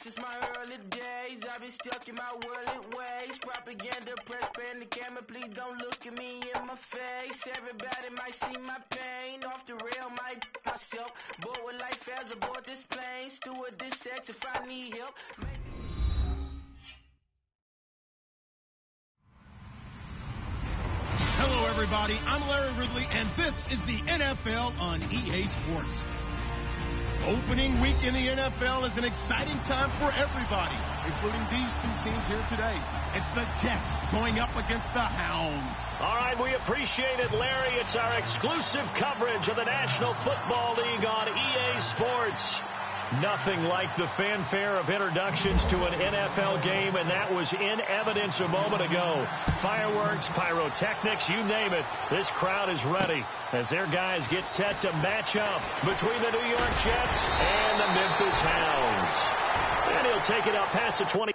since my early days. I've been stuck in my worldly ways. Propaganda, press, pan the camera. Please don't look at me in my face. Everybody might see my pain. Off the rail, might myself. Bored with life as aboard this plane. Steward this sex if I need help. Hello, everybody. I'm Larry Ridley, and this is the NFL on EA Sports. Opening week in the NFL is an exciting time for everybody, including these two teams here today. It's the Jets going up against the Hounds. All right, we appreciate it, Larry. It's our exclusive coverage of the National Football League on EA Sports. Nothing like the fanfare of introductions to an NFL game, and that was in evidence a moment ago. Fireworks, pyrotechnics, you name it. This crowd is ready as their guys get set to match up between the New York Jets and the Memphis Hounds. And he'll take it up past the 20.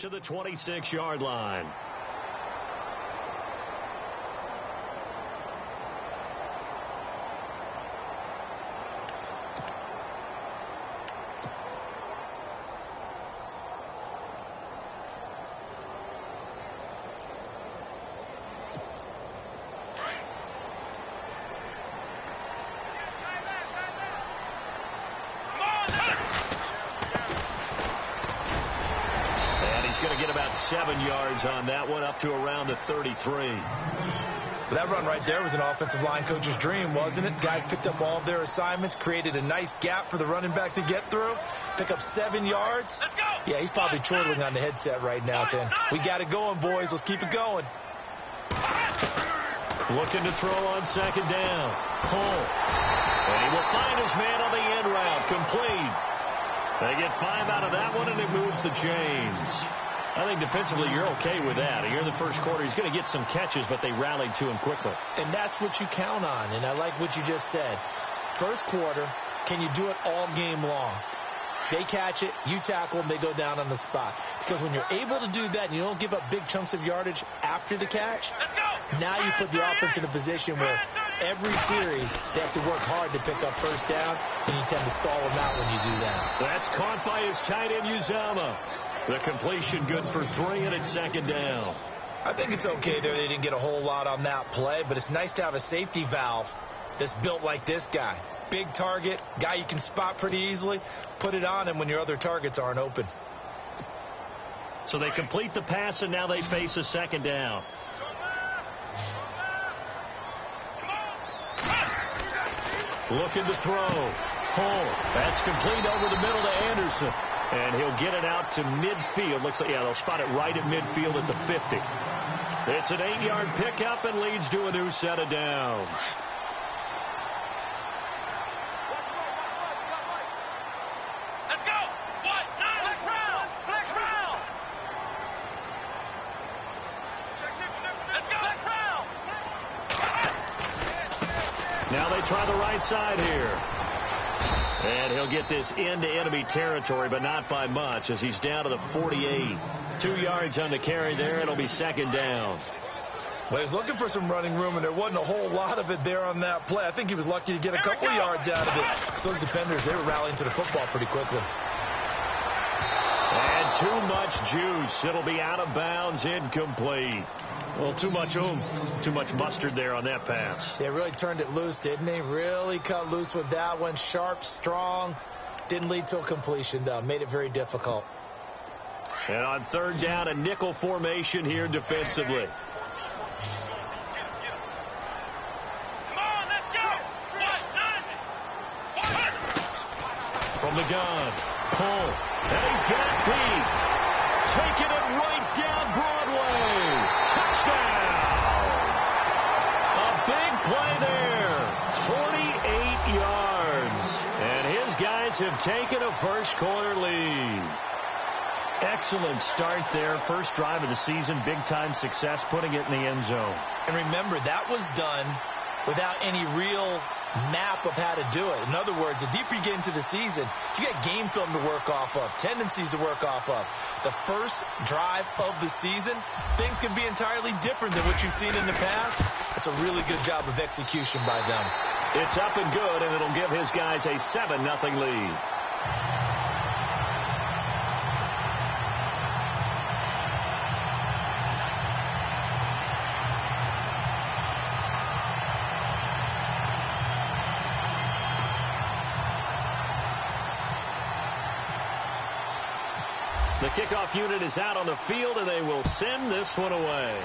To the 26-yard line. Going to get about 7 yards on that one, up to around the 33. That run right there was an offensive line coach's dream, wasn't it? Guys picked up all of their assignments, created a nice gap for the running back to get through, pick up 7 yards. Let's go. Yeah, he's probably chortling on the headset right now saying, we got it going, boys. Let's keep it going. Looking to throw on second down. Cole. And he will find his man on the end route. Complete. They get 5 out of that one, and it moves the chains. I think defensively you're okay with that. Here in the first quarter, he's going to get some catches, but they rallied to him quickly. And that's what you count on, and I like what you just said. First quarter, can you do it all game long? They catch it, you tackle them, they go down on the spot. Because when you're able to do that and you don't give up big chunks of yardage after the catch, now you put the offense in a position where every series they have to work hard to pick up first downs, and you tend to stall them out when you do that. That's caught by his tight end, Uzama. The completion good for 3, and it's second down. I think it's okay there. They didn't get a whole lot on that play, but it's nice to have a safety valve that's built like this guy. Big target, guy you can spot pretty easily. Put it on him when your other targets aren't open. So they complete the pass, and now they face a second down. Looking to throw. Cole. That's complete over the middle to Anderson. And he'll get it out to midfield. Looks like, yeah, they'll spot it right at midfield at the 50. It's an 8-yard pickup and leads to a new set of downs. Let's go. What? Next round. Next round. Let's go. Next round. Now they try the right side here. And he'll get this into enemy territory, but not by much, as he's down to the 48. 2 yards on the carry there. It'll be second down. Well, he was looking for some running room, and there wasn't a whole lot of it there on that play. I think he was lucky to get a couple yards out of it. So those defenders, they were rallying to the football pretty quickly. And too much juice. It'll be out of bounds, incomplete. Well, too much oomph, too much mustard there on that pass. They really turned it loose, didn't they? Really cut loose with that one. Sharp, strong. Didn't lead to a completion, though. Made it very difficult. And on third down, a nickel formation here defensively. the gun. Pull. And he's got beat. Taking it right down Broadway. Touchdown. A big play there. 48 yards. And his guys have taken a first-quarter lead. Excellent start there. First drive of the season. Big-time success putting it in the end zone. And remember, that was done without any real map of how to do it. In other words, the deeper you get into the season, you got game film to work off of, tendencies to work off of. The first drive of the season, things can be entirely different than what you've seen in the past. That's a really good job of execution by them. It's up and good, and it'll give his guys a 7-0 lead. The kickoff unit is out on the field, and they will send this one away.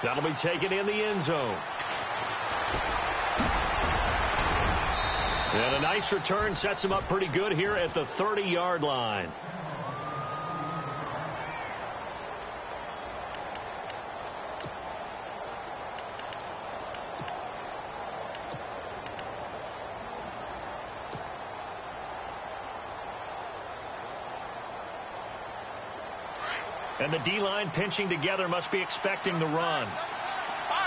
That'll be taken in the end zone. And a nice return sets him up pretty good here at the 30-yard line. And the D-line pinching together must be expecting the run. All right,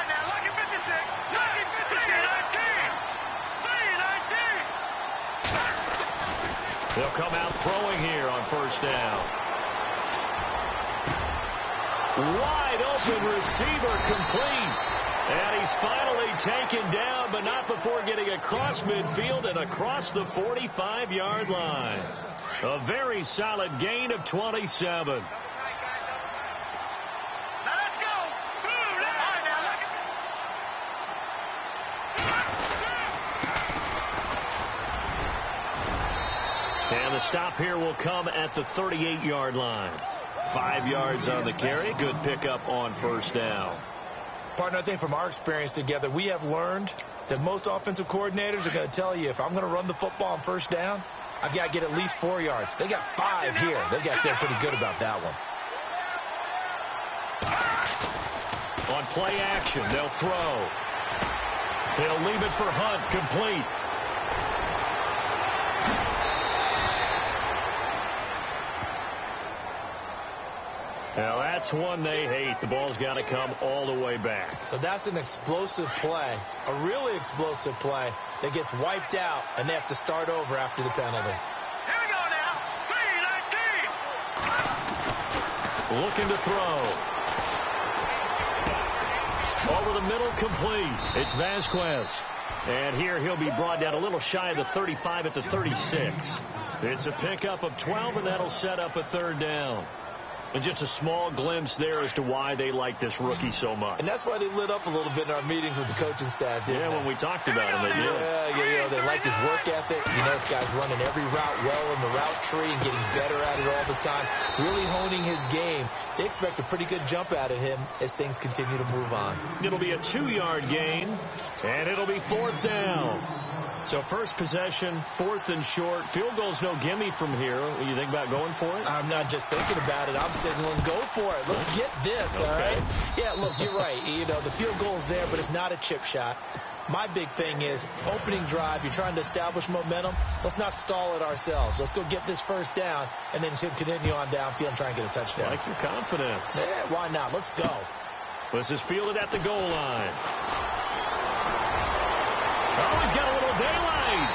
now, lucky 56. Lucky 56. 19. They'll come out throwing here on first down. Wide open receiver complete. And he's finally taken down, but not before getting across midfield and across the 45-yard line. A very solid gain of 27. And the stop here will come at the 38-yard line. 5 yards on the carry. Good pickup on first down. Partner, I think from our experience together, we have learned that most offensive coordinators are going to tell you, if I'm going to run the football on first down, I've got to get at least 4 yards. They got 5 here. They've got to feel pretty good about that one. On play action, they'll throw. He'll leave it for Hunt, complete. Now, that's one they hate. The ball's got to come all the way back. So that's an explosive play, a really explosive play that gets wiped out, and they have to start over after the penalty. Here we go now. 3-19. Looking to throw. Over the middle, complete. It's Vasquez. And here he'll be brought down a little shy of the 35 at the 36. It's a pickup of 12, and that'll set up a third down. And just a small glimpse there as to why they like this rookie so much. And that's why they lit up a little bit in our meetings with the coaching staff, didn't they? When we talked about him, they did. Yeah, they like his work ethic. You know, this guy's running every route well in the route tree and getting better at it all the time, really honing his game. They expect a pretty good jump out of him as things continue to move on. It'll be a 2-yard gain, and it'll be fourth down. So first possession, 4th and short. Field goal's no gimme from here. You think about going for it? I'm not just thinking about it. I'm signaling go for it. Let's get this, all right? Yeah, look, you're right. You know, the field goal's there, but it's not a chip shot. My big thing is opening drive. You're trying to establish momentum. Let's not stall it ourselves. Let's go get this first down and then continue on downfield and try and get a touchdown. Like your confidence. Yeah, why not? Let's go. This is fielded at the goal line. Oh, he's got a little daylight.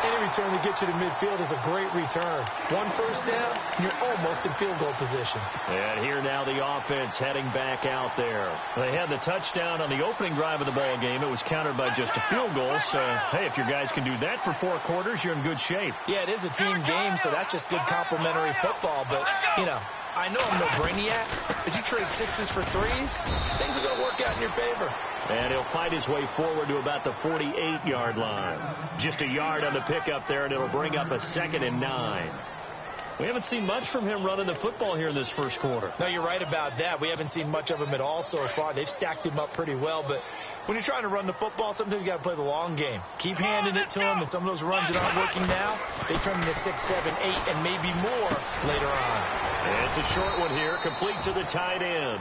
Any return to get you to midfield is a great return. One first down, you're almost in field goal position. And here now the offense heading back out there. They had the touchdown on the opening drive of the ball game. It was countered by just a field goal. So, hey, if your guys can do that for 4 quarters, you're in good shape. Yeah, it is a team game, so that's just good complementary football. But, you know, I know I'm no brainiac, but you trade 6s for 3s, things are going to work out in your favor. And he'll fight his way forward to about the 48-yard line. Just a yard on the pickup there, and it'll bring up a 2nd and 9. We haven't seen much from him running the football here in this first quarter. No, you're right about that. We haven't seen much of him at all so far. They've stacked him up pretty well, but when you're trying to run the football, sometimes you got to play the long game. Keep handing it to him, and some of those runs that aren't working now, they turn into 6, 7, 8, and maybe more later on. And it's a short one here, complete to the tight end.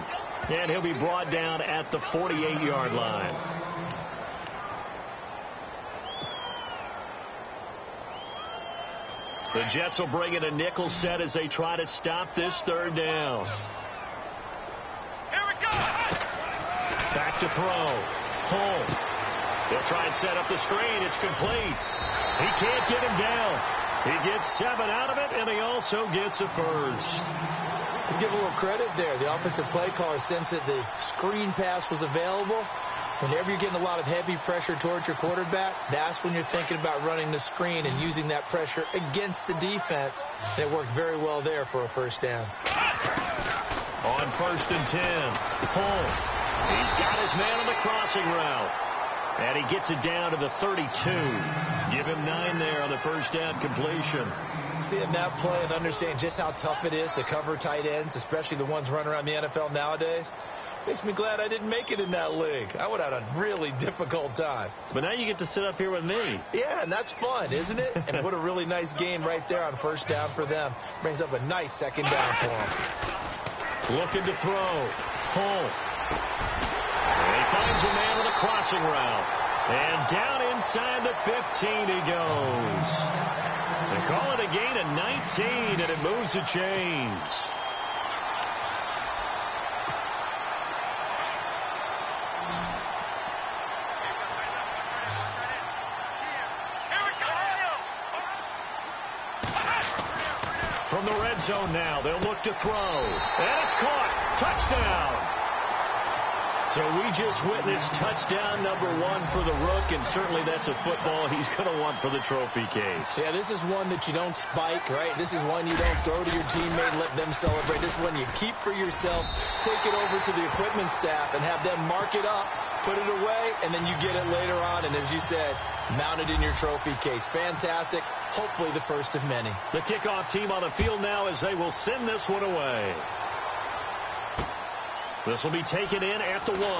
And he'll be brought down at the 48-yard line. The Jets will bring in a nickel set as they try to stop this third down. Here we go. Back to throw. Hull. They'll try and set up the screen. It's complete. He can't get him down. He gets 7 out of it, and he also gets a first. Let's give a little credit there. The offensive play caller sensed that the screen pass was available. Whenever you're getting a lot of heavy pressure towards your quarterback, that's when you're thinking about running the screen and using that pressure against the defense. That worked very well there for a first down. On 1st and 10, Hull. He's got his man on the crossing route. And he gets it down to the 32. Give him 9 there on the first down completion. Seeing that play and understanding just how tough it is to cover tight ends, especially the ones running around the NFL nowadays, makes me glad I didn't make it in that league. I would have had a really difficult time. But now you get to sit up here with me. Yeah, and that's fun, isn't it? And what a really nice gain right there on first down for them. Brings up a nice second down for them. Looking to throw. Hull. And he finds a man on the crossing route. And down inside the 15 he goes. They call it a gain of 19, and it moves the chains. From the red zone now, they'll look to throw. And it's caught. Touchdown. So we just witnessed touchdown number 1 for the Rook, and certainly that's a football he's going to want for the trophy case. Yeah, this is one that you don't spike, right? This is one you don't throw to your teammate and let them celebrate. This is one you keep for yourself, take it over to the equipment staff, and have them mark it up, put it away, and then you get it later on, and as you said, mount it in your trophy case. Fantastic. Hopefully the first of many. The kickoff team on the field now as they will send this one away. This will be taken in at the 1. Room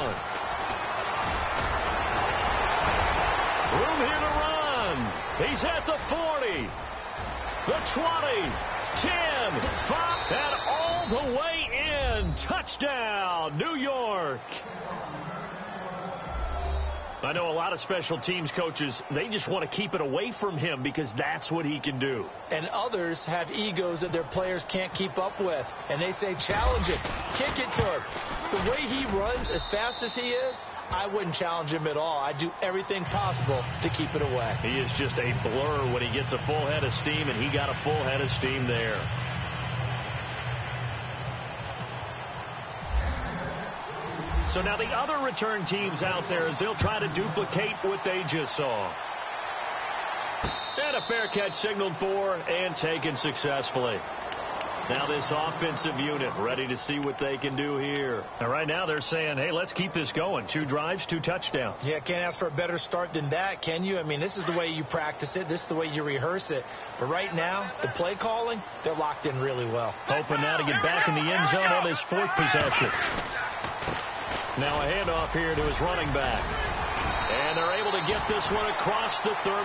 here to run. He's at the 40, the 20, 10, 5, and all the way in. Touchdown, New York. I know a lot of special teams coaches, they just want to keep it away from him because that's what he can do. And others have egos that their players can't keep up with. And they say, challenge it, kick it to him. The way he runs as fast as he is, I wouldn't challenge him at all. I'd do everything possible to keep it away. He is just a blur when he gets a full head of steam, and he got a full head of steam there. So now the other return teams out there as they'll try to duplicate what they just saw. And a fair catch signaled for and taken successfully. Now this offensive unit ready to see what they can do here. And right now they're saying, hey, let's keep this going. 2 drives, 2 touchdowns. Yeah, can't ask for a better start than that, can you? I mean, this is the way you practice it. This is the way you rehearse it. But right now, the play calling, they're locked in really well. Hoping now to get back in the end zone on his 4th possession. Now a handoff here to his running back. And they're able to get this one across the 35.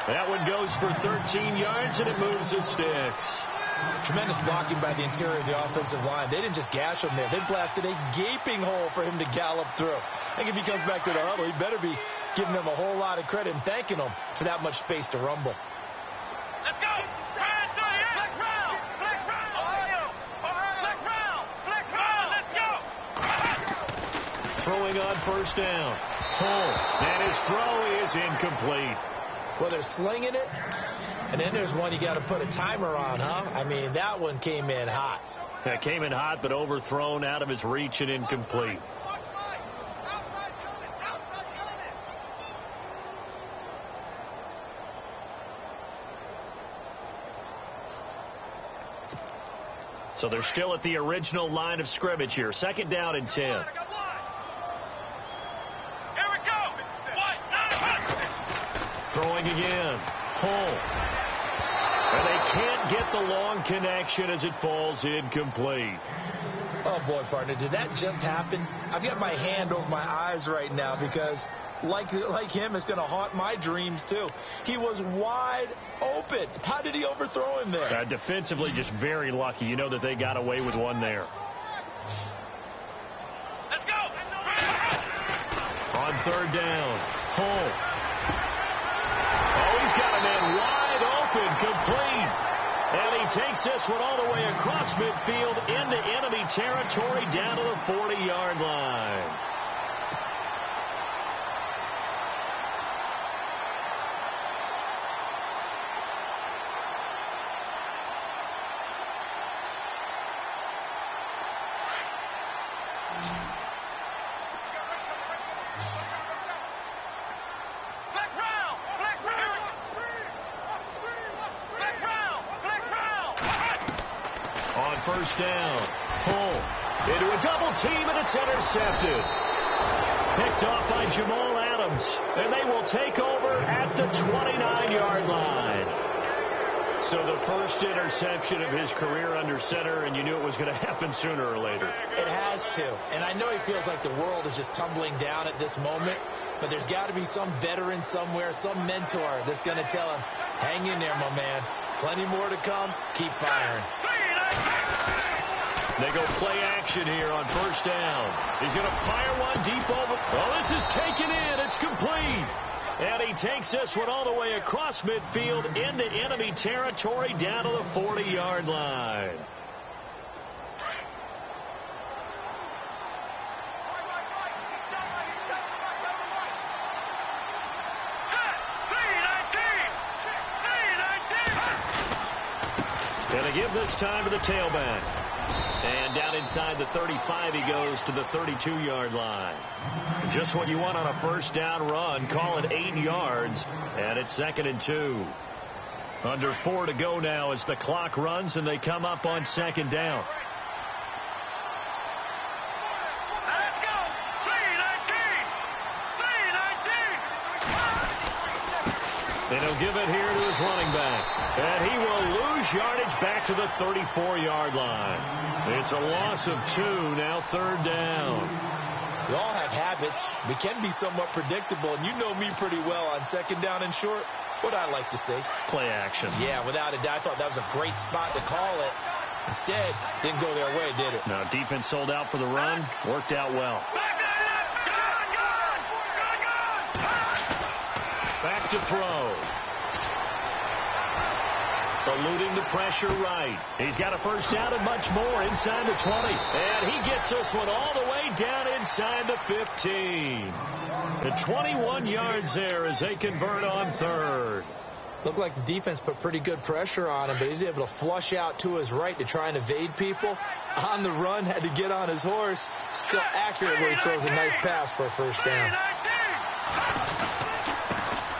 That one goes for 13 yards, and it moves the sticks. Tremendous blocking by the interior of the offensive line. They didn't just gash him there. They blasted a gaping hole for him to gallop through. I think if he comes back to the huddle, he better be giving them a whole lot of credit and thanking them for that much space to rumble. Let's go. Flex round. Flex round. Ohio. Flex round. Flex round. Let's go. Throwing on 1st down. Hull. And his throw is incomplete. Well, they're slinging it. And then there's one you got to put a timer on, huh? I mean, that one came in hot. That came in hot, but overthrown out of his reach and incomplete. So they're still at the original line of scrimmage here. 2nd down and 10. Throwing again. Hull. And they can't get the long connection as it falls incomplete. Oh, boy, partner, did that just happen? I've got my hand over my eyes right now because, like him, it's going to haunt my dreams, too. He was wide open. How did he overthrow him there? Defensively, just very lucky. You know that they got away with one there. Let's go. On third down, Hull. Oh, he's got a man wide open, complete. And he takes this one all the way across midfield into enemy territory down to the 40-yard line. First down, Hull into a double team, and it's intercepted. Picked off by Jamal Adams, and they will take over at the 29-yard line. So the first interception of his career under center, and you knew it was going to happen sooner or later. It has to, and I know he feels like the world is just tumbling down at this moment, but there's got to be some veteran somewhere, some mentor that's going to tell him, hang in there, my man. Plenty more to come. Keep firing. They go play action here on first down. He's going to fire one deep over. Oh, this is taken in. It's complete. And he takes this one all the way across midfield into enemy territory down to the 40-yard line. Going to give this time to the tailback. And down inside the 35, he goes to the 32-yard line. Just what you want on a first down run. Call it 8 yards, and it's 2nd and 2. Under 4 to go now as the clock runs, and they come up on 2nd down. Let's go. 3-19. And he'll give it here to his running back. And he will lose yardage back to the 34-yard line. It's a loss of 2, now 3rd down. We all have habits. We can be somewhat predictable, and you know me pretty well on 2nd down and short. What I like to say? Play action. Yeah, without a doubt. I thought that was a great spot to call it. Instead, didn't go their way, did it? No, defense sold out for the run. Worked out well. Back to throw. Eluding the pressure right. He's got a first down and much more inside the 20. And he gets this one all the way down inside the 15. The 21 yards there as they convert on 3rd. Looked like the defense put pretty good pressure on him, but he's able to flush out to his right to try and evade people. On the run, had to get on his horse. Still accurate where he throws a nice pass for a first down.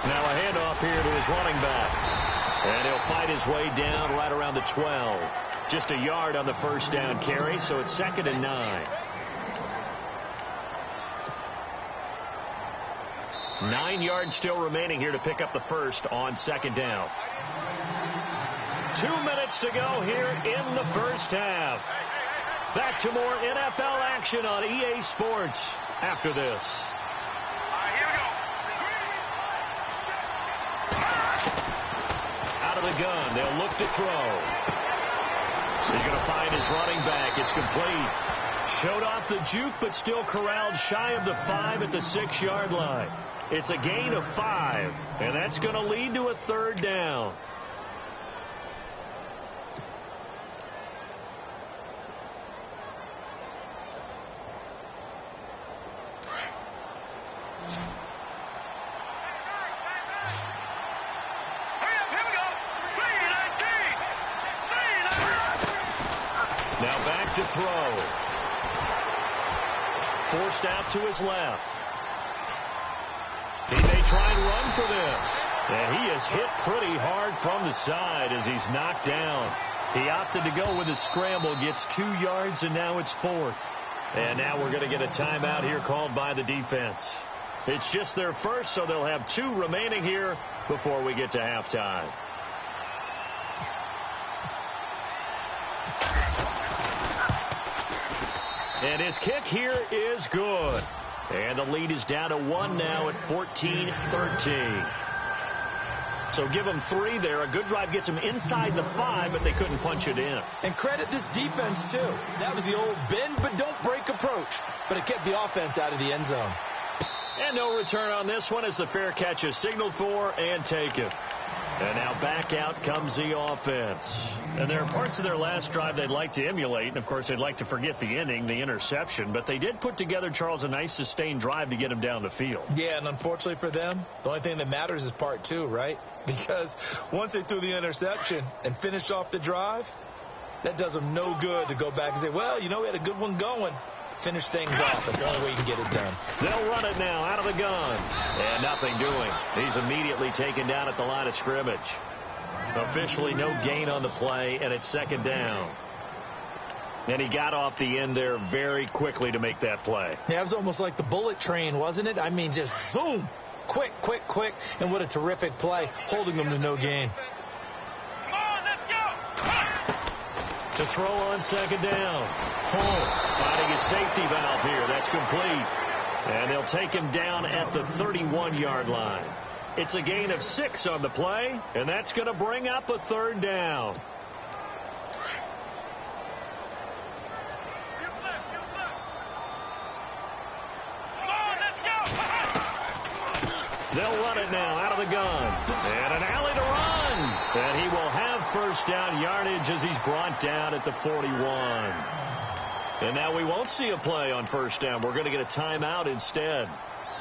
Now a handoff here to his running back. And he'll fight his way down right around the 12. Just a yard on the first down carry, so it's 2nd and 9. 9 yards still remaining here to pick up the first on 2nd down. 2 minutes to go here in the first half. Back to more NFL action on EA Sports after this. Here we go. Out of the gun, they'll look to throw. He's going to find his running back. It's complete. Showed off the juke, but still corralled shy of the 5 at the 6-yard line. It's a gain of 5, and that's going to lead to a 3rd down. Now back to throw. Forced out to his left. He may try and run for this. And he is hit pretty hard from the side as he's knocked down. He opted to go with a scramble, gets 2 yards, and now it's 4th. And now we're going to get a timeout here called by the defense. It's just their first, so they'll have 2 remaining here before we get to halftime. And his kick here is good. And the lead is down to 1 now at 14-13. So give them 3 there. A good drive gets them inside the 5, but they couldn't punch it in. And credit this defense, too. That was the old bend but don't break approach. But it kept the offense out of the end zone. And no return on this one as the fair catch is signaled for and taken. And now back out comes the offense. And there are parts of their last drive they'd like to emulate. And, of course, they'd like to forget the inning, the interception. But they did put together, Charles, a nice sustained drive to get them down the field. Yeah, and unfortunately for them, the only thing that matters is part 2, right? Because once they threw the interception and finished off the drive, that does them no good to go back and say, well, you know, we had a good one going. Finish things off. That's the only way you can get it done. They'll run it now out of the gun. And nothing doing. He's immediately taken down at the line of scrimmage. Officially no gain on the play, and it's 2nd down. And he got off the end there very quickly to make that play. Yeah, it was almost like the bullet train, wasn't it? I mean, just zoom. Quick, quick, quick. And what a terrific play, holding them to no gain. Come on, let's go. To throw on 2nd down. Cole finding his safety valve here. That's complete. And they'll take him down at the 31-yard line. It's a gain of 6 on the play, and that's going to bring up a 3rd down. They'll run it now out of the gun. And an alley to run. And he will have 1st down yardage as he's brought down at the 41. And now we won't see a play on 1st down. We're going to get a timeout instead,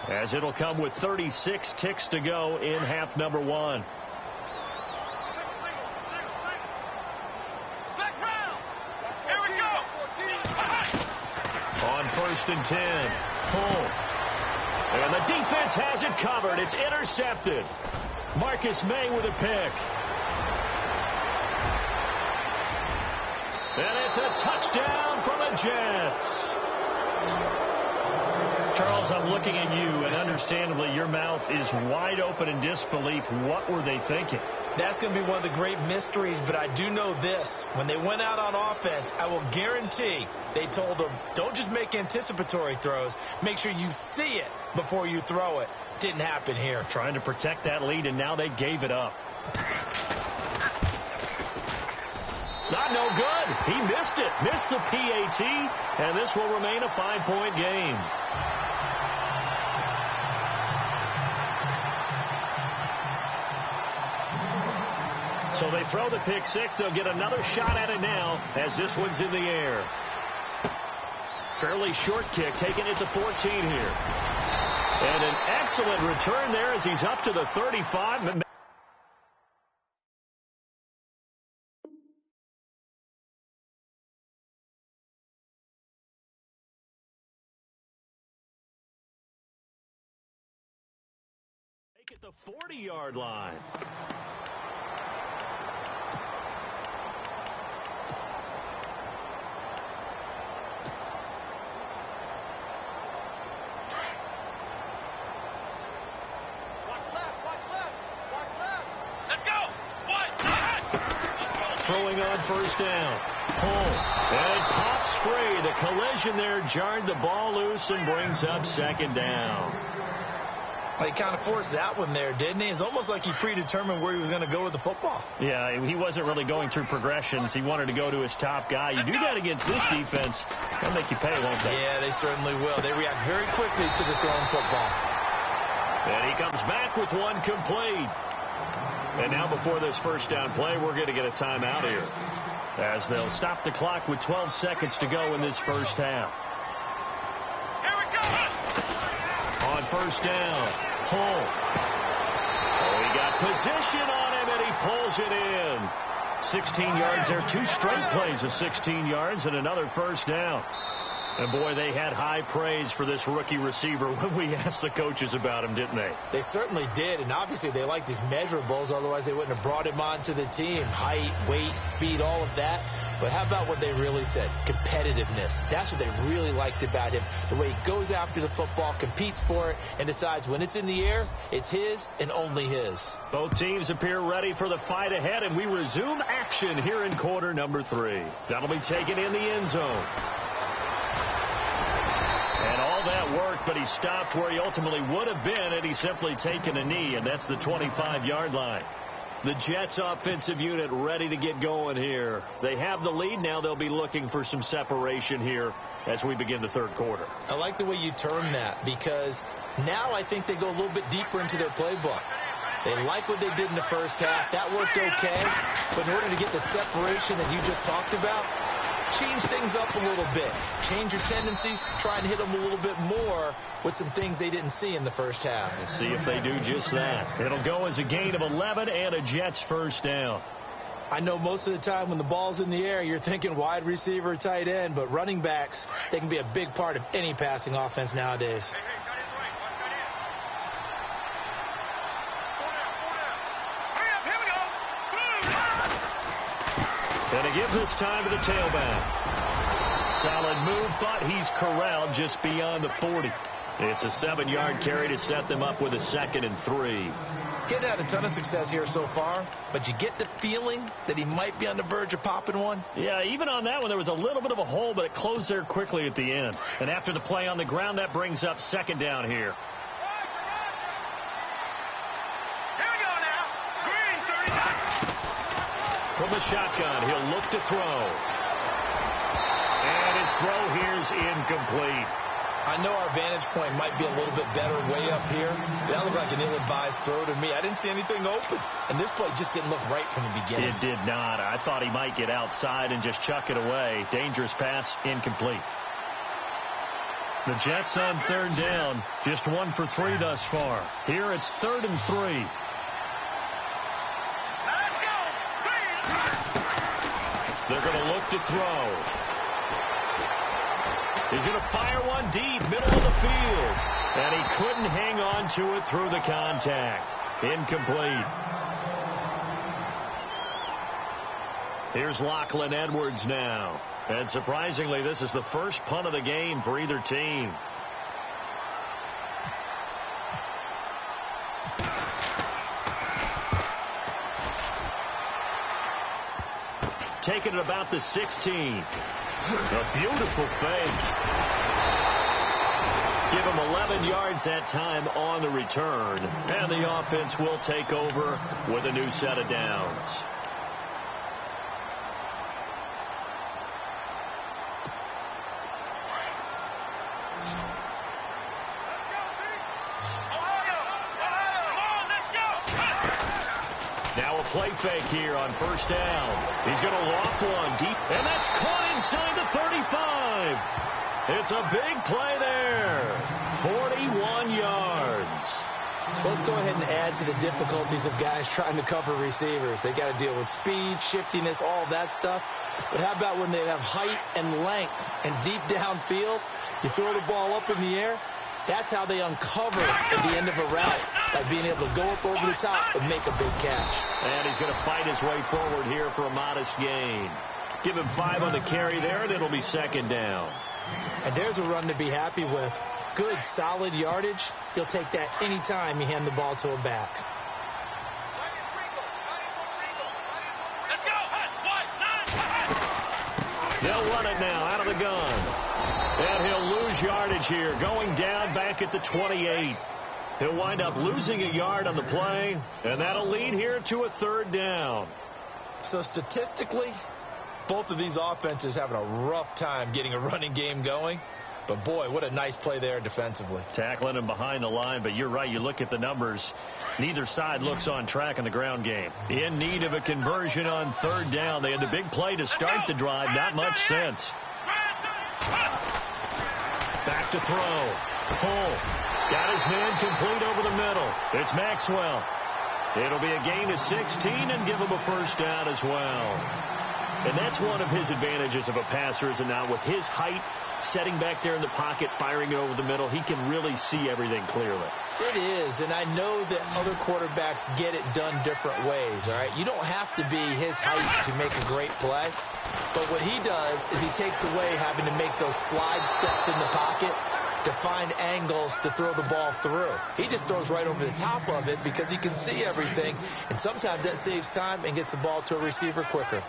as it'll come with 36 ticks to go in half number 1. Here we go. On 1st and 10. Cole. And the defense has it covered. It's intercepted. Marcus May with a pick. And it's a touchdown for the Jets. Charles, I'm looking at you, and understandably your mouth is wide open in disbelief. What were they thinking? That's going to be one of the great mysteries, but I do know this. When they went out on offense, I will guarantee they told them, don't just make anticipatory throws. Make sure you see it before you throw it. Didn't happen here. Trying to protect that lead, and now they gave it up. Not no good. He missed it. Missed the PAT, and this will remain a 5-point game. So they throw the pick 6. They'll get another shot at it now as this one's in the air. Fairly short kick, taking it to 14 here. And an excellent return there as he's up to the 35. Take it the 40-yard line. Throwing on 1st down. Pull. And it pops free. The collision there jarred the ball loose and brings up 2nd down. He kind of forced that one there, didn't he? It's almost like he predetermined where he was going to go with the football. Yeah, he wasn't really going through progressions. He wanted to go to his top guy. You do that against this defense, they'll make you pay, won't they? Yeah, they certainly will. They react very quickly to the thrown football. And he comes back with one complete. And now before this 1st down play, we're going to get a timeout here, as they'll stop the clock with 12 seconds to go in this 1st half. Here we go. On 1st down, Pull. Oh, he got position on him, and he pulls it in. 16 yards there, 2 straight plays of 16 yards, and another 1st down. And, boy, they had high praise for this rookie receiver when we asked the coaches about him, didn't they? They certainly did, and obviously they liked his measurables. Otherwise, they wouldn't have brought him onto the team. Height, weight, speed, all of that. But how about what they really said? Competitiveness. That's what they really liked about him. The way he goes after the football, competes for it, and decides when it's in the air, it's his and only his. Both teams appear ready for the fight ahead, and we resume action here in quarter number 3. That'll be taken in the end zone. He stopped where he ultimately would have been had he simply taken a knee, and that's the 25-yard line. The Jets offensive unit ready to get going here. They have the lead. Now they'll be looking for some separation here as we begin the third quarter. I like the way you term that, because now I think they go a little bit deeper into their playbook. They like what they did in the first half. That worked okay. But in order to get the separation that you just talked about, change things up a little bit. Change your tendencies. Try and hit them a little bit more with some things they didn't see in the first half. We'll see if they do just that. It'll go as a gain of 11 and a Jets first down. I know most of the time when the ball's in the air, you're thinking wide receiver, tight end, but running backs, they can be a big part of any passing offense nowadays. And to give this time to the tailback. Solid move, but he's corralled just beyond the 40. It's a 7-yard carry to set them up with a 2nd and 3. He's had a ton of success here so far, but you get the feeling that he might be on the verge of popping one. Yeah, even on that one, there was a little bit of a hole, but it closed there quickly at the end. And after the play on the ground, that brings up 2nd down here. From the shotgun, he'll look to throw. And his throw here's incomplete. I know our vantage point might be a little bit better way up here. That looked like an ill-advised throw to me. I didn't see anything open. And this play just didn't look right from the beginning. It did not. I thought he might get outside and just chuck it away. Dangerous pass, incomplete. The Jets on 3rd down. Just 1 for 3 thus far. Here it's 3rd and 3. They're going to look to throw. He's going to fire one deep, middle of the field. And he couldn't hang on to it through the contact. Incomplete. Here's Lachlan Edwards now. And surprisingly, this is the first punt of the game for either team. Taken at about the 16. A beautiful fake. Give him 11 yards that time on the return. And the offense will take over with a new set of downs. Now a play fake here on 1st down. He's going to loft one deep, and that's caught inside the 35. It's a big play there. 41 yards. So let's go ahead and add to the difficulties of guys trying to cover receivers. They got to deal with speed, shiftiness, all that stuff. But how about when they have height and length and deep downfield? You throw the ball up in the air. That's how they uncover at the end of a route, by being able to go up over the top and make a big catch. And he's going to fight his way forward here for a modest gain. Give him 5 on the carry there, and it'll be 2nd down. And there's a run to be happy with. Good, solid yardage. He'll take that any time you hand the ball to a back. They'll run it now out of the gun. And he'll lose yardage here, going down back at the 28. He'll wind up losing a yard on the play, and that'll lead here to a 3rd down. So statistically, both of these offenses having a rough time getting a running game going. But, boy, what a nice play there defensively. Tackling him behind the line, but you're right. You look at the numbers. Neither side looks on track in the ground game. In need of a conversion on 3rd down. They had the big play to start the drive. Not much sense. Back to throw. Pull. Got his man complete over the middle. It's Maxwell. It'll be a gain of 16 and give him a 1st down as well. And that's one of his advantages of a passer, is it not? With his height, setting back there in the pocket, firing it over the middle, he can really see everything clearly. It is, and I know that other quarterbacks get it done different ways, all right? You don't have to be his height to make a great play, but what he does is he takes away having to make those slide steps in the pocket to find angles to throw the ball through. He just throws right over the top of it because he can see everything, and sometimes that saves time and gets the ball to a receiver quicker.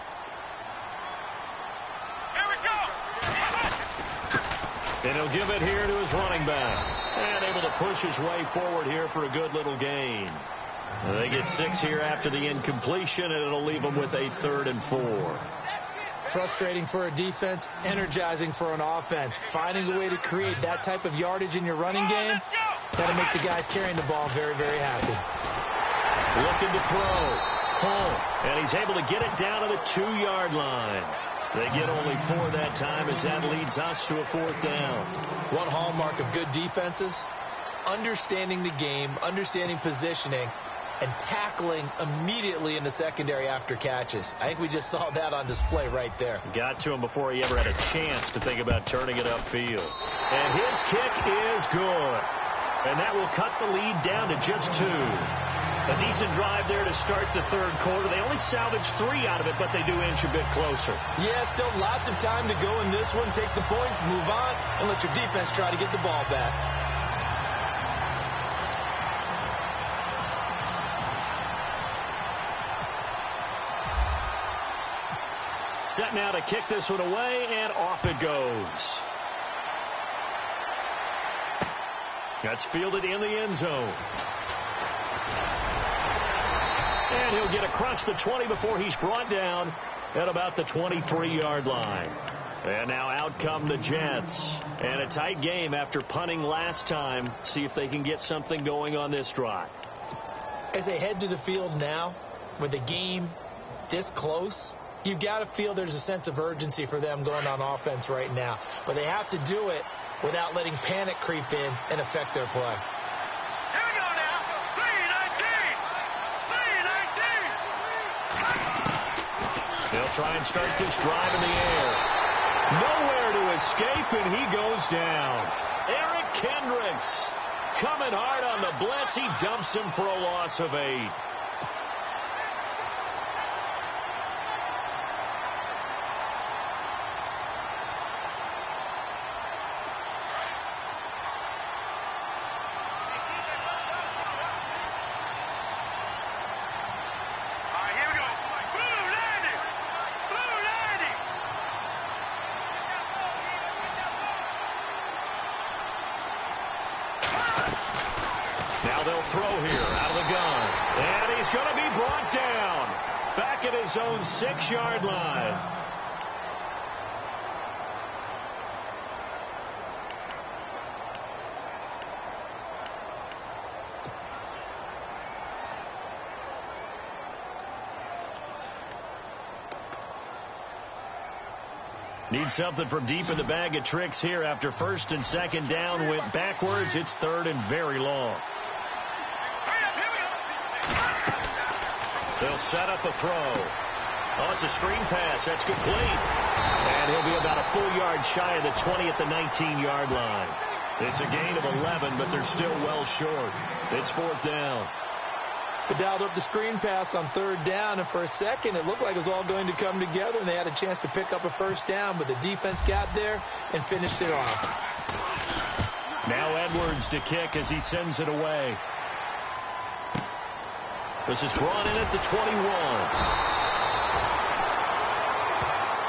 And he'll give it here to his running back. And able to push his way forward here for a good little gain. They get 6 here after the incompletion, and it'll leave them with a 3rd and 4. Frustrating for a defense, energizing for an offense. Finding a way to create that type of yardage in your running game, that'll make the guys carrying the ball very, very happy. Looking to throw. Hull, and he's able to get it down to the 2-yard line. They get only 4 that time as that leads us to a 4th down. One hallmark of good defenses is understanding the game, understanding positioning, and tackling immediately in the secondary after catches. I think we just saw that on display right there. Got to him before he ever had a chance to think about turning it upfield. And his kick is good. And that will cut the lead down to just 2. A decent drive there to start the 3rd quarter. They only salvaged 3 out of it, but they do inch a bit closer. Yeah, still lots of time to go in this one. Take the points, move on, and let your defense try to get the ball back. Set now to kick this one away, and off it goes. That's fielded in the end zone. And he'll get across the 20 before he's brought down at about the 23-yard line. And now out come the Jets. And a tight game after punting last time. See if they can get something going on this drive. As they head to the field now, with the game this close, you've got to feel there's a sense of urgency for them going on offense right now. But they have to do it without letting panic creep in and affect their play. Here we go now. 3-19. They'll try and start this drive in the air. Nowhere to escape, and he goes down. Eric Kendricks coming hard on the blitz. He dumps him for a loss of 8. His own 6-yard line. Need something from deep in the bag of tricks here after 1st and 2nd down went backwards. It's 3rd and very long. They'll set up a throw. Oh, it's a screen pass. That's complete. And he'll be about a full yard shy of the 20 at the 19-yard line. It's a gain of 11, but they're still well short. It's 4th down. They dialed up the screen pass on 3rd down, and for a second it looked like it was all going to come together, and they had a chance to pick up a 1st down, but the defense got there and finished it off. Now Edwards to kick as he sends it away. This is brought in at the 21.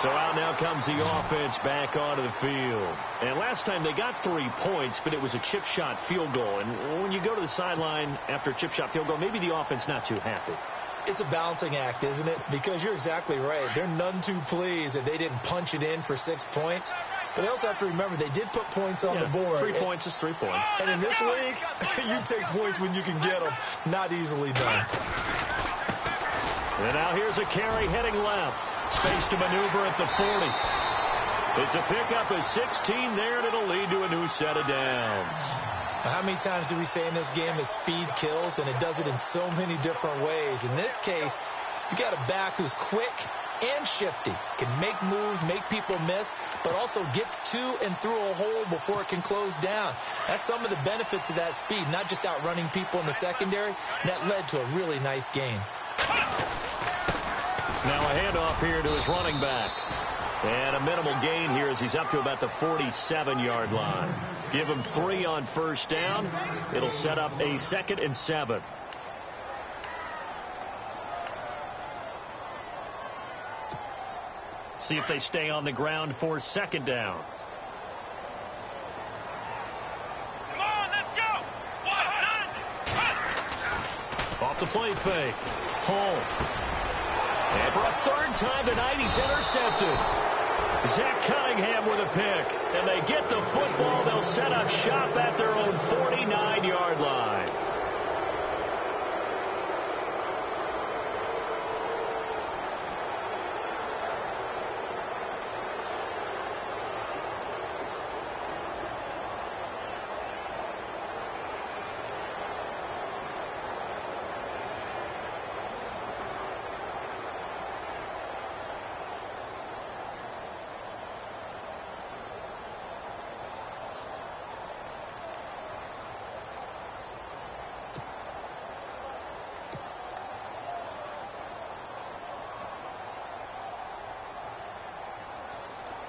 So out now comes the offense back onto the field. And last time they got 3 points, but it was a chip shot field goal. And when you go to the sideline after a chip shot field goal, maybe the offense not too happy. It's a balancing act, isn't it? Because you're exactly right. They're none too pleased that they didn't punch it in for 6 points. But they also have to remember they did put points on the board. 3 points is 3 points. And in this league, you take points when you can get them. Not easily done. And now here's a carry heading left. Space to maneuver at the 40. It's a pickup of 16 there, and it'll lead to a new set of downs. How many times do we say in this game that speed kills, and it does it in so many different ways? In this case, you got a back who's quick and shifty, can make moves, make people miss, but also gets to and through a hole before it can close down. That's some of the benefits of that speed, not just outrunning people in the secondary. And that led to a really nice gain. Now a handoff here to his running back. And a minimal gain here as he's up to about the 47-yard line. Give him 3 on 1st down. It'll set up a 2nd and 7. See if they stay on the ground for 2nd down. Come on, let's off the play fake. Home. And for a third time tonight, he's intercepted. Zach Cunningham with a pick. And they get the football. They'll set up shop at their own 49-yard line.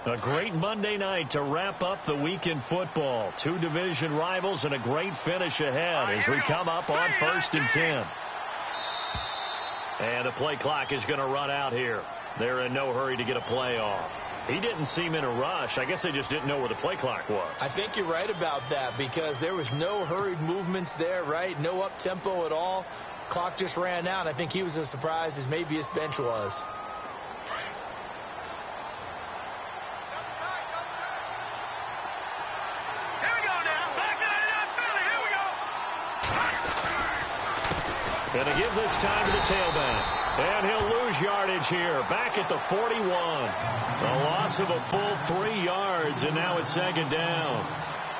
A great Monday night to wrap up the week in football. Two division rivals and a great finish ahead as we come up on 1st and 10. And the play clock is going to run out here. They're in no hurry to get a play off. He didn't seem in a rush. I guess they just didn't know where the play clock was. I think you're right about that because there was no hurried movements there, right? No up-tempo at all. Clock just ran out. I think he was as surprised as maybe his bench was. Going to give this time to the tailback. And he'll lose yardage here. Back at the 41. A loss of a full 3 yards, and now it's 2nd down.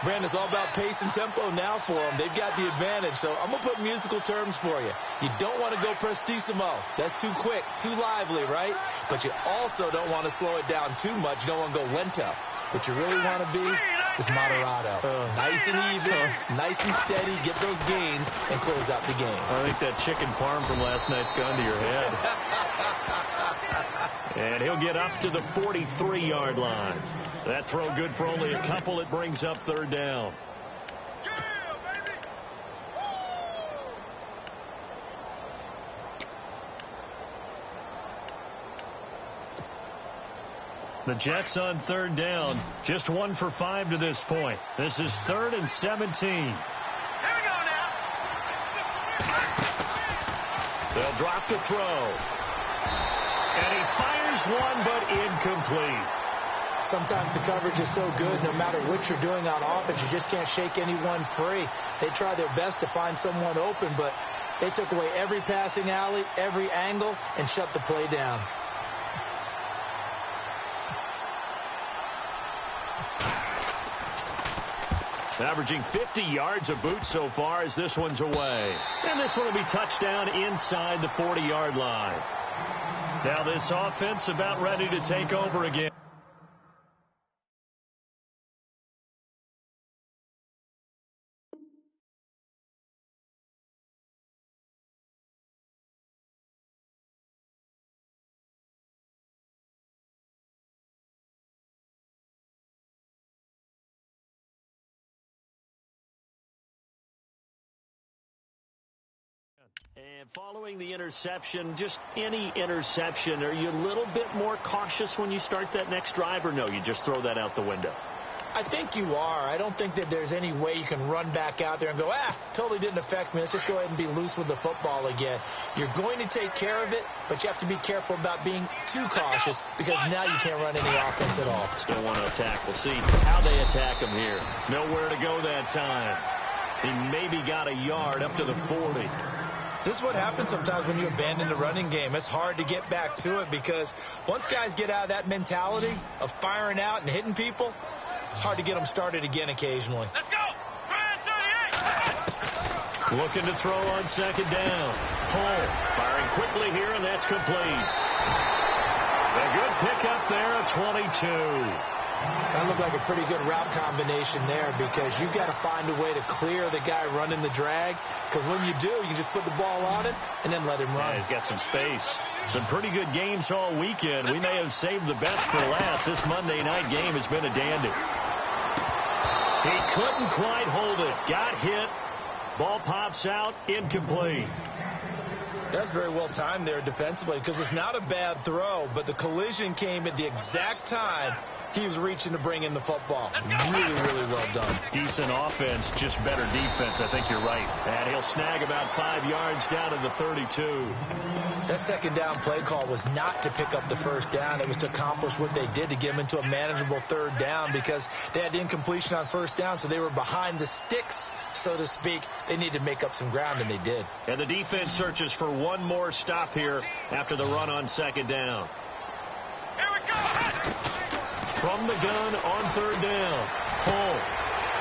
Brandon, it's all about pace and tempo now for them. They've got the advantage. So I'm going to put musical terms for you. You don't want to go prestissimo. That's too quick, too lively, right? But you also don't want to slow it down too much. You don't want to go lento. What you really want to be is moderato. Nice and even, nice and steady, get those gains, and close out the game. I think that chicken parm from last night's gone to your head. And he'll get up to the 43-yard line. That throw good for only a couple. It brings up 3rd down. The Jets on 3rd down. Just 1 for 5 to this point. This is 3rd and 17. Here we go now. They'll drop the throw. And he fires one, but incomplete. Sometimes the coverage is so good, no matter what you're doing on offense, you just can't shake anyone free. They try their best to find someone open, but they took away every passing alley, every angle, and shut the play down. Averaging 50 yards a boot so far as this one's away. And this one will be touchdown inside the 40-yard line. Now this offense about ready to take over again. And following the interception, just any interception, are you a little bit more cautious when you start that next drive, or no, you just throw that out the window? I think you are. I don't think that there's any way you can run back out there and go, totally didn't affect me. Let's just go ahead and be loose with the football again. You're going to take care of it, but you have to be careful about being too cautious because now you can't run any offense at all. Still want to attack. We'll see how they attack him here. Nowhere to go that time. He maybe got a yard up to the 40. This is what happens sometimes when you abandon the running game. It's hard to get back to it because once guys get out of that mentality of firing out and hitting people, it's hard to get them started again occasionally. Let's go. 38. Looking to throw on 2nd down. Hole firing quickly here, and that's complete. A good pickup there at 22. That looked like a pretty good route combination there because you've got to find a way to clear the guy running the drag because when you do, you just put the ball on it and then let him run. Yeah, he's got some space. Some pretty good games all weekend. We may have saved the best for last. This Monday night game has been a dandy. He couldn't quite hold it. Got hit. Ball pops out. Incomplete. That's very well timed there defensively because it's not a bad throw, but the collision came at the exact time He was reaching to bring in the football. Really, really well done. Decent offense, just better defense. I think you're right. And he'll snag about 5 yards down to the 32. That second down play call was not to pick up the first down. It was to accomplish what they did, to get them into a manageable third down, because they had incompletion on first down, so they were behind the sticks, so to speak. They needed to make up some ground, and they did. And the defense searches for one more stop here after the run on second down. Here we go. From the gun on third down. Hull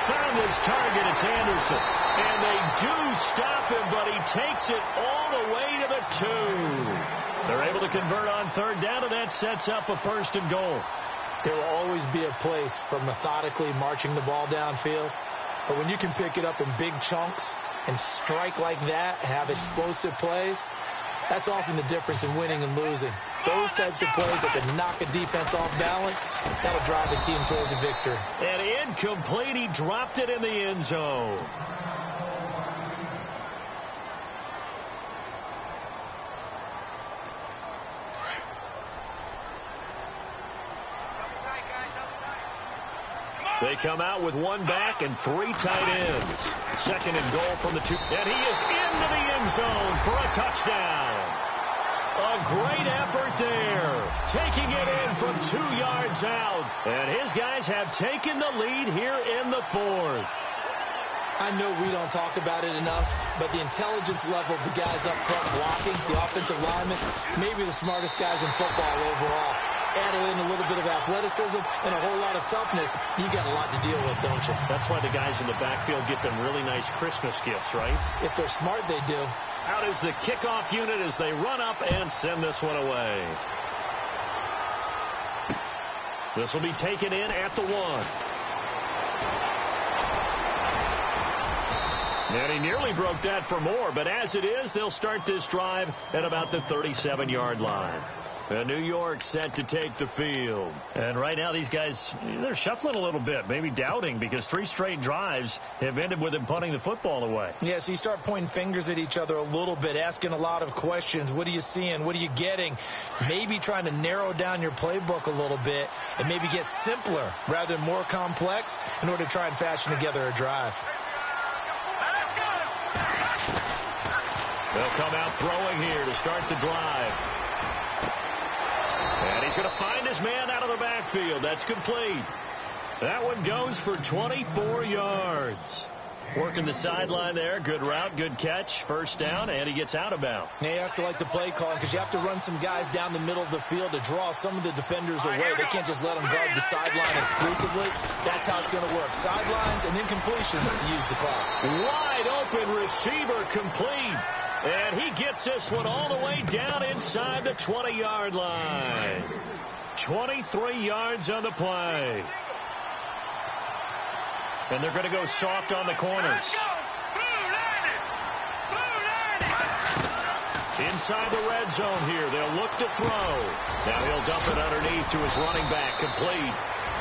found his target. It's Anderson. And they do stop him, but he takes it all the way to the 2. They're able to convert on third down, and that sets up a first and goal. There will always be a place for methodically marching the ball downfield. But when you can pick it up in big chunks and strike like that, have explosive plays, that's often the difference in winning and losing. Those types of plays that can knock a defense off balance, that'll drive the team towards a victory. And incomplete. He dropped it in the end zone. They come out with one back and 3 tight ends. Second and goal from the 2. And he is into the end zone for a touchdown. A great effort there. Taking it in from 2 yards out. And his guys have taken the lead here in the 4th. I know we don't talk about it enough, but the intelligence level of the guys up front blocking, the offensive linemen, maybe the smartest guys in football overall. Add in a little bit of athleticism and a whole lot of toughness, you got a lot to deal with, don't you? That's why the guys in the backfield get them really nice Christmas gifts, right? If they're smart, they do. Out is the kickoff unit as they run up and send this one away. This will be taken in at the 1. And he nearly broke that for more, but as it is, they'll start this drive at about the 37-yard line. And New York set to take the field. And right now these guys, they're shuffling a little bit, maybe doubting, because 3 straight drives have ended with them punting the football away. Yeah, so you start pointing fingers at each other a little bit, asking a lot of questions. What are you seeing? What are you getting? Maybe trying to narrow down your playbook a little bit and maybe get simpler rather than more complex in order to try and fashion together a drive. They'll come out throwing here to start the drive. And he's going to find his man out of the backfield. That's complete. That one goes for 24 yards. Working the sideline there. Good route, good catch. First down, and he gets out of bounds. Now you have to like the play calling, because you have to run some guys down the middle of the field to draw some of the defenders away. They can't just let them guard the sideline exclusively. That's how it's going to work. Sidelines and incompletions to use the clock. Wide open receiver complete. And he gets this one all the way down inside the 20-yard line. 23 yards on the play. And they're going to go soft on the corners. Inside the red zone here. They'll look to throw. Now he'll dump it underneath to his running back. Complete.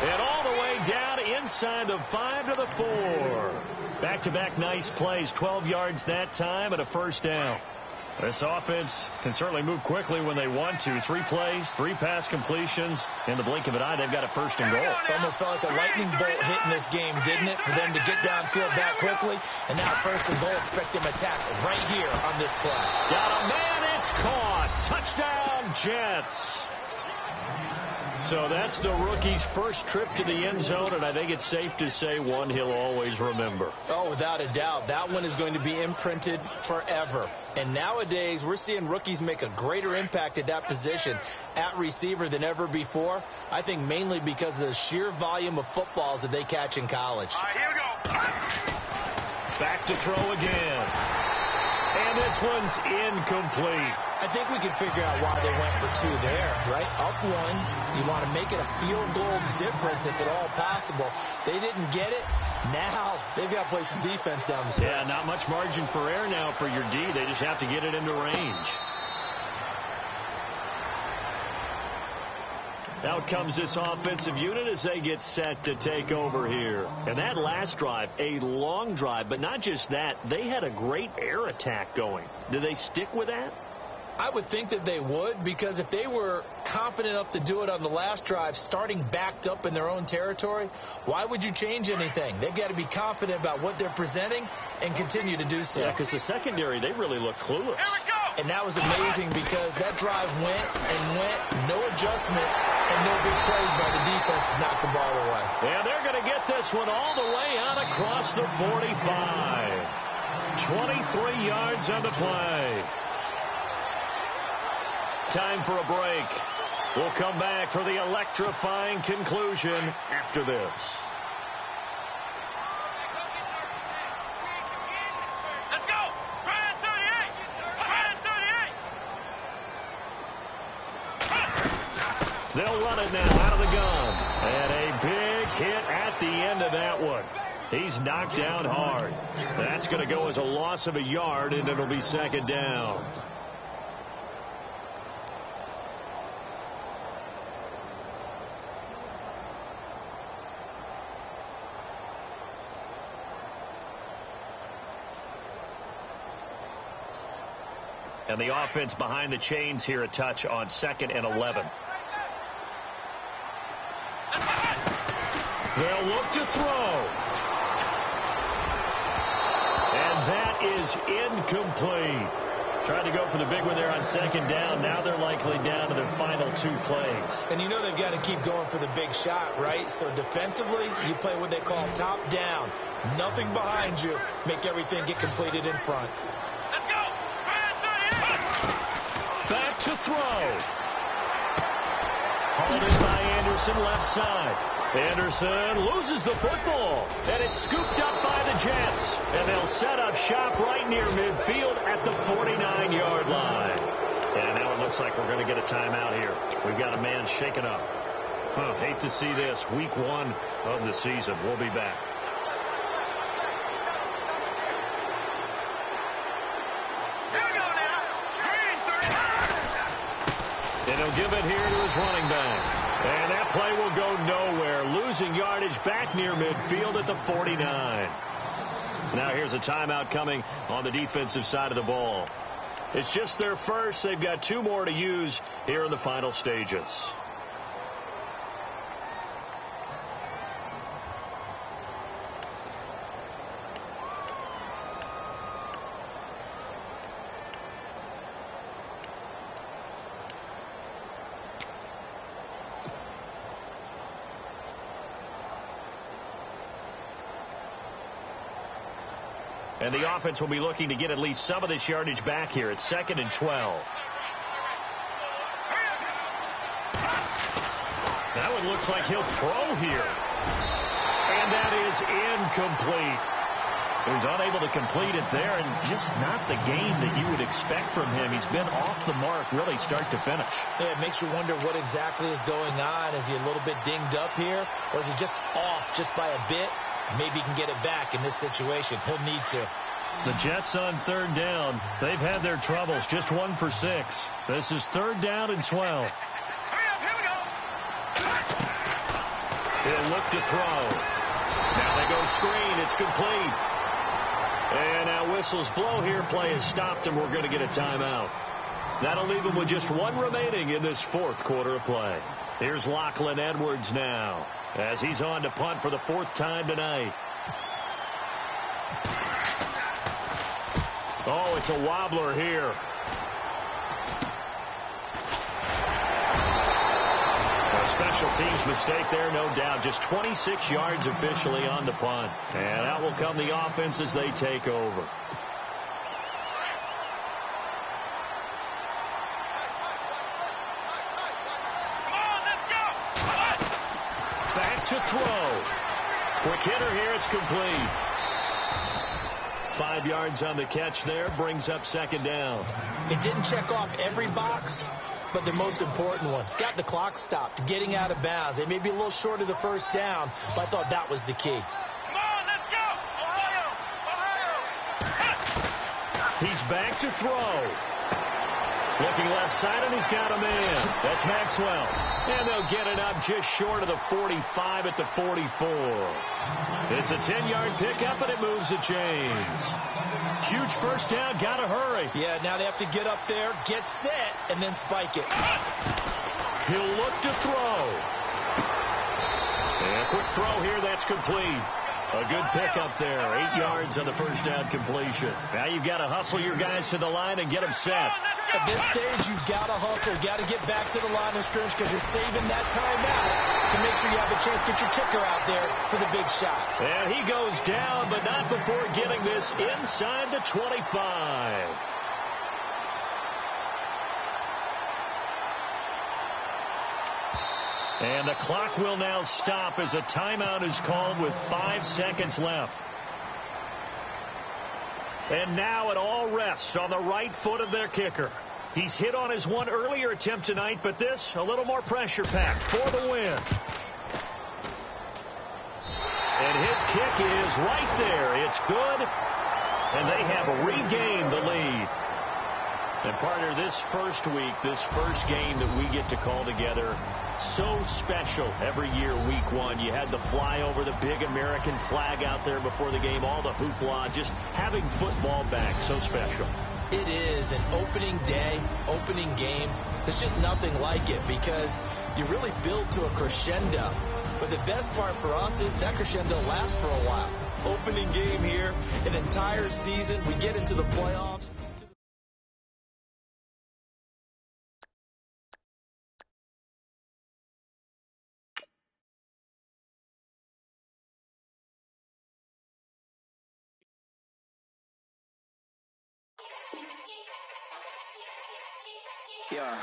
And all the way down inside the 5 to the 4. Back-to-back nice plays. 12 yards that time and a first down. This offense can certainly move quickly when they want to. 3 plays, 3 pass completions. In the blink of an eye, they've got a first and goal. It almost felt like a lightning bolt hit in this game, didn't it? For them to get downfield that quickly. And now first and goal, expect them to tackle right here on this play. Got a man, it's caught. Touchdown, Jets. So that's the rookie's first trip to the end zone, and I think it's safe to say one he'll always remember. Oh, without a doubt. That one is going to be imprinted forever. And nowadays, we're seeing rookies make a greater impact at that position at receiver than ever before. I think mainly because of the sheer volume of footballs that they catch in college. All right, here we go. Back to throw again. And this one's incomplete. I think we can figure out why they went for 2 there, right? Up 1. You want to make it a field goal difference if at all possible. They didn't get it. Now they've got to play some defense down the stretch. Yeah, not much margin for error now for your D. They just have to get it into range. Out comes this offensive unit as they get set to take over here. And that last drive, a long drive, but not just that. They had a great air attack going. Do they stick with that? I would think that they would, because if they were confident enough to do it on the last drive, starting backed up in their own territory, why would you change anything? They've got to be confident about what they're presenting and continue to do so. Yeah, because the secondary, they really look clueless. Here we go. And that was amazing because that drive went and went, no adjustments, and no big plays by the defense to knock the ball away. And they're going to get this one all the way out across the 45. 23 yards on the play. Time for a break. We'll come back for the electrifying conclusion after this. Let's go. Try it, 38. Try it, 38. They'll run it now out of the gun. And a big hit at the end of that one. He's knocked down hard. That's going to go as a loss of a yard, and it'll be second down. And the offense behind the chains here a touch on 2nd and 11. They'll look to throw. And that is incomplete. Tried to go for the big one there on 2nd down. Now they're likely down to their final 2 plays. And you know they've got to keep going for the big shot, right? So defensively, you play what they call top down. Nothing behind you. Make everything get completed in front. Let's go. Try it, 38. Back to throw. Hauled in by Anderson, left side. Anderson loses the football. And it's scooped up by the Jets. And they'll set up shop right near midfield at the 49-yard line. And now it looks like we're going to get a timeout here. We've got a man shaken up. Hate to see this. Week 1 of the season. We'll be back. Here we go now. Screen, 30. And he'll give it here to his running back. And that play will go nowhere. Losing yardage back near midfield at the 49. Now here's a timeout coming on the defensive side of the ball. It's just their first. They've got 2 more to use here in the final stages. And the offense will be looking to get at least some of this yardage back here. It's 2nd and 12. That one looks like he'll throw here. And that is incomplete. He was unable to complete it there, and just not the game that you would expect from him. He's been off the mark really start to finish. Yeah, it makes you wonder what exactly is going on. Is he a little bit dinged up here, or is he just off just by a bit? Maybe he can get it back in this situation. He'll need to. The Jets on 3rd down. They've had their troubles. Just 1 for 6. This is 3rd down and 12. Hurry up, here we go. He'll look to throw. Now they go screen. It's complete. And now whistles blow here. Play is stopped, and we're going to get a timeout. That'll leave them with just 1 remaining in this 4th quarter of play. Here's Lachlan Edwards now, as he's on to punt for the 4th time tonight. Oh, it's a wobbler here. A special teams mistake there, no doubt. Just 26 yards officially on the punt. And out will come the offense as they take over. To throw. Quick hitter here. It's complete. 5 yards on the catch there. Brings up 2nd down. It didn't check off every box, but the most important one. Got the clock stopped. Getting out of bounds. They may be a little short of the 1st down, but I thought that was the key. Come on, let's go. Ohio. He's back to throw. Looking left side, and he's got a man. That's Maxwell. And they'll get it up just short of the 45 at the 44. It's a 10-yard pickup, and it moves the chains. Huge first down, gotta hurry. Yeah, now they have to get up there, get set, and then spike it. He'll look to throw. And a quick throw here, that's complete. A good pickup there, 8 yards on the first down completion. Now you've got to hustle your guys to the line and get them set. At this stage, you've got to hustle, got to get back to the line of scrimmage because you're saving that time out to make sure you have a chance to get your kicker out there for the big shot. And he goes down, but not before getting this inside the 25. And the clock will now stop as a timeout is called with 5 seconds left. And now it all rests on the right foot of their kicker. He's hit on his one earlier attempt tonight, but this a little more pressure-packed for the win. And his kick is right there. It's good. And they have regained the lead. And partner, this first week, this first game that we get to call together, so special every year, week one. You had the flyover, the big American flag out there before the game, all the hoopla, just having football back, so special. It is an opening day, opening game. There's just nothing like it because you really build to a crescendo. But the best part for us is that crescendo lasts for a while. Opening game here, an entire season. We get into the playoffs. Yeah.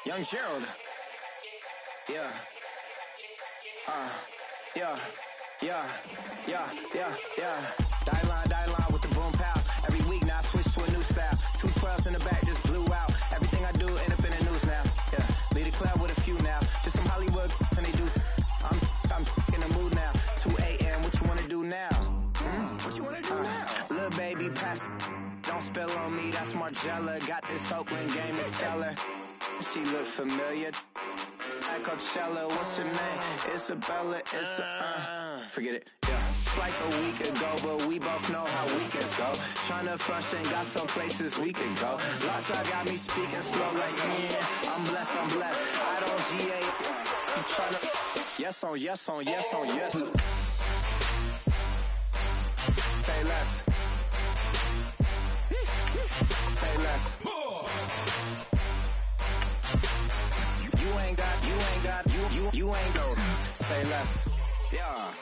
Young Gerald. Yeah. Yeah. Die line with the boom pow. Every week now I switch to a new style. 212s in the back just blew out. Everything I do end up in the news now. Yeah. Lead a club with a few now. Just some Hollywood and they do. I'm in the mood now. 2 a.m. What you wanna do now? What you wanna do now? Little baby pass. Don't spill on me, that's Margella. Got this Oakland game to tell her. She look familiar. At Coachella, what's her name? Isabella, forget it, yeah. Like a week ago, but we both know how weekends go. Tryna function, got some places we can go. Lots y'all got me speaking slow like, yeah, I'm blessed. I don't GA. You tryna, yes on yes. Say less. Say less. You ain't got. Say less. Yeah.